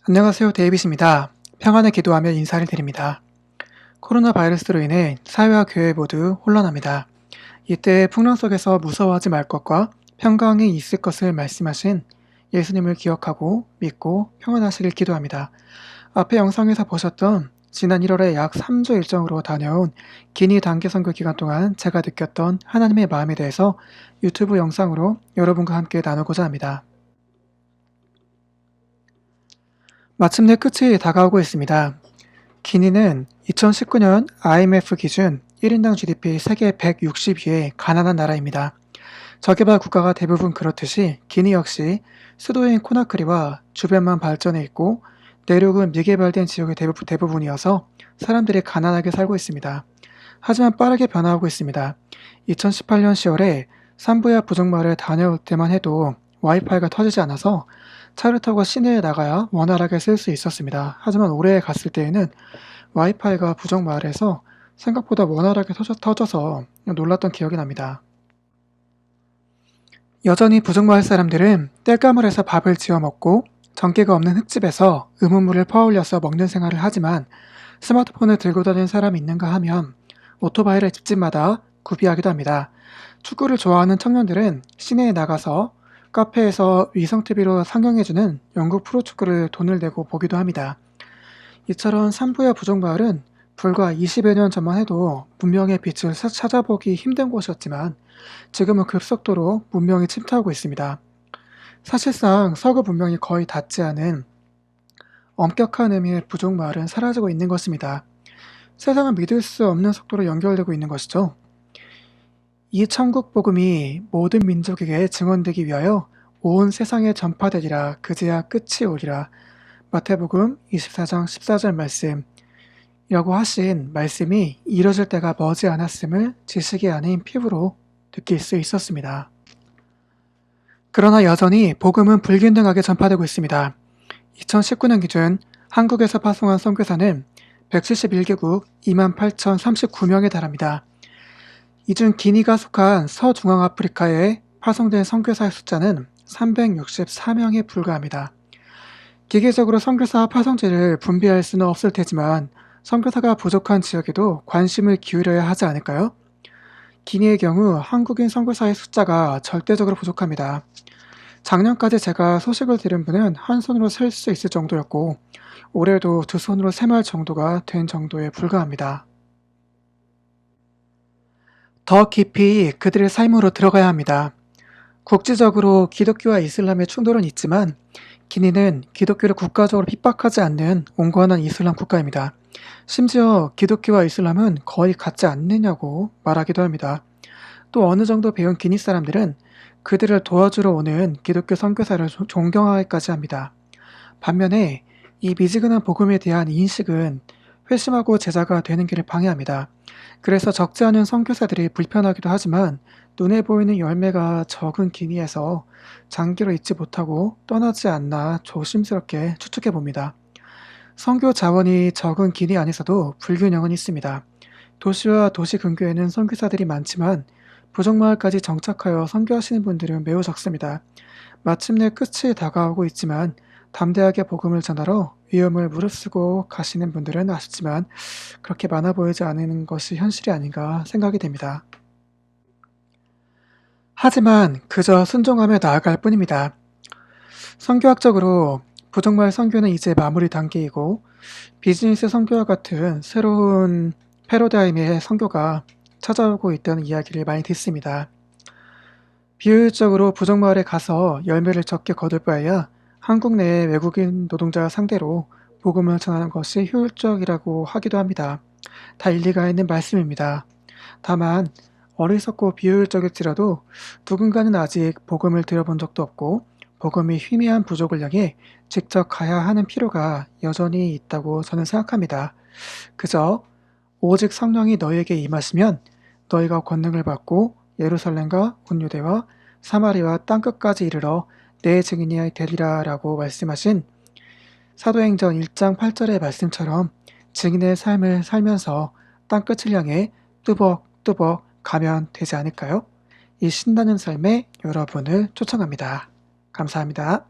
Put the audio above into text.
안녕하세요, 데이빗입니다. 평안을 기도하며 인사를 드립니다. 코로나 바이러스로 인해 사회와 교회 모두 혼란합니다. 이때 풍랑 속에서 무서워하지 말 것과 평강이 있을 것을 말씀하신 예수님을 기억하고 믿고 평안하시길 기도합니다. 앞에 영상에서 보셨던 지난 1월에 약 3주 일정으로 다녀온 기니 단기 선교 기간 동안 제가 느꼈던 하나님의 마음에 대해서 유튜브 영상으로 여러분과 함께 나누고자 합니다. 마침내 끝이 다가오고 있습니다. 기니는 2019년 IMF 기준 1인당 GDP 세계 160위의 가난한 나라입니다. 저개발 국가가 대부분 그렇듯이 기니 역시 수도인 코나크리와 주변만 발전해 있고 내륙은 미개발된 지역의 대부분이어서 사람들이 가난하게 살고 있습니다. 하지만 빠르게 변화하고 있습니다. 2018년 10월에 삼부야 부족마을에 다녀올 때만 해도 와이파이가 터지지 않아서 차를 타고 시내에 나가야 원활하게 쓸 수 있었습니다. 하지만 올해 갔을 때에는 와이파이가 부족마을에서 생각보다 원활하게 터져서 놀랐던 기억이 납니다. 여전히 부족마을 사람들은 땔감을 해서 밥을 지어 먹고 전기가 없는 흙집에서 음음물을 퍼올려서 먹는 생활을 하지만 스마트폰을 들고 다니는 사람이 있는가 하면 오토바이를 집집마다 구비하기도 합니다. 축구를 좋아하는 청년들은 시내에 나가서 카페에서 위성TV로 상영해주는 영국 프로축구를 돈을 내고 보기도 합니다. 이처럼 삼부야 부족마을은 불과 20여 년 전만 해도 문명의 빛을 찾아보기 힘든 곳이었지만 지금은 급속도로 문명이 침투하고 있습니다. 사실상 서구 문명이 거의 닿지 않은 엄격한 의미의 부족마을은 사라지고 있는 것입니다. 세상은 믿을 수 없는 속도로 연결되고 있는 것이죠. 이 천국 복음이 모든 민족에게 증언되기 위하여 온 세상에 전파되리라. 그제야 끝이 오리라. 마태복음 24장 14절 말씀이라고 하신 말씀이 이뤄질 때가 머지 않았음을 지식이 아닌 피부로 느낄 수 있었습니다. 그러나 여전히 복음은 불균등하게 전파되고 있습니다. 2019년 기준 한국에서 파송한 선교사는 171개국 28,039명에 달합니다. 이 중 기니가 속한 서중앙아프리카에 파송된 선교사의 숫자는 364명에 불과합니다. 기계적으로 선교사 파송지를 분배할 수는 없을 테지만 선교사가 부족한 지역에도 관심을 기울여야 하지 않을까요? 기니의 경우 한국인 선교사의 숫자가 절대적으로 부족합니다. 작년까지 제가 소식을 들은 분은 한 손으로 셀 수 있을 정도였고 올해도 두 손으로 셈할 정도가 된 정도에 불과합니다. 더 깊이 그들의 삶으로 들어가야 합니다. 국제적으로 기독교와 이슬람의 충돌은 있지만 기니는 기독교를 국가적으로 핍박하지 않는 온건한 이슬람 국가입니다. 심지어 기독교와 이슬람은 거의 같지 않느냐고 말하기도 합니다. 또 어느 정도 배운 기니 사람들은 그들을 도와주러 오는 기독교 선교사를 존경하기까지 합니다. 반면에 이 미지근한 복음에 대한 인식은 회심하고 제자가 되는 길을 방해합니다. 그래서 적지 않은 선교사들이 불편하기도 하지만 눈에 보이는 열매가 적은 기니에서 장기로 있지 못하고 떠나지 않나 조심스럽게 추측해 봅니다. 선교 자원이 적은 기니 안에서도 불균형은 있습니다. 도시와 도시 근교에는 선교사들이 많지만 부족마을까지 정착하여 선교하시는 분들은 매우 적습니다. 마침내 끝이 다가오고 있지만 담대하게 복음을 전하러 위험을 무릅쓰고 가시는 분들은 아쉽지만 그렇게 많아 보이지 않는 것이 현실이 아닌가 생각이 됩니다. 하지만 그저 순종하며 나아갈 뿐입니다. 선교학적으로 부정말 선교는 이제 마무리 단계이고 비즈니스 선교와 같은 새로운 패러다임의 선교가 찾아오고 있다는 이야기를 많이 듣습니다. 비효율적으로 부정마을에 가서 열매를 적게 거둘 바에야 한국 내의 외국인 노동자 상대로 복음을 전하는 것이 효율적이라고 하기도 합니다. 다 일리가 있는 말씀입니다. 다만 어리석고 비효율적일지라도 누군가는 아직 복음을 들어본 적도 없고 복음이 희미한 부족을 향해 직접 가야 하는 필요가 여전히 있다고 저는 생각합니다. 그저 오직 성령이 너희에게 임하시면 너희가 권능을 받고 예루살렘과 온 유대와 사마리아 땅끝까지 이르러 내 증인이 되리라라고 말씀하신 사도행전 1장 8절의 말씀처럼 증인의 삶을 살면서 땅끝을 향해 뚜벅뚜벅 가면 되지 않을까요? 이 신나는 삶에 여러분을 초청합니다. 감사합니다.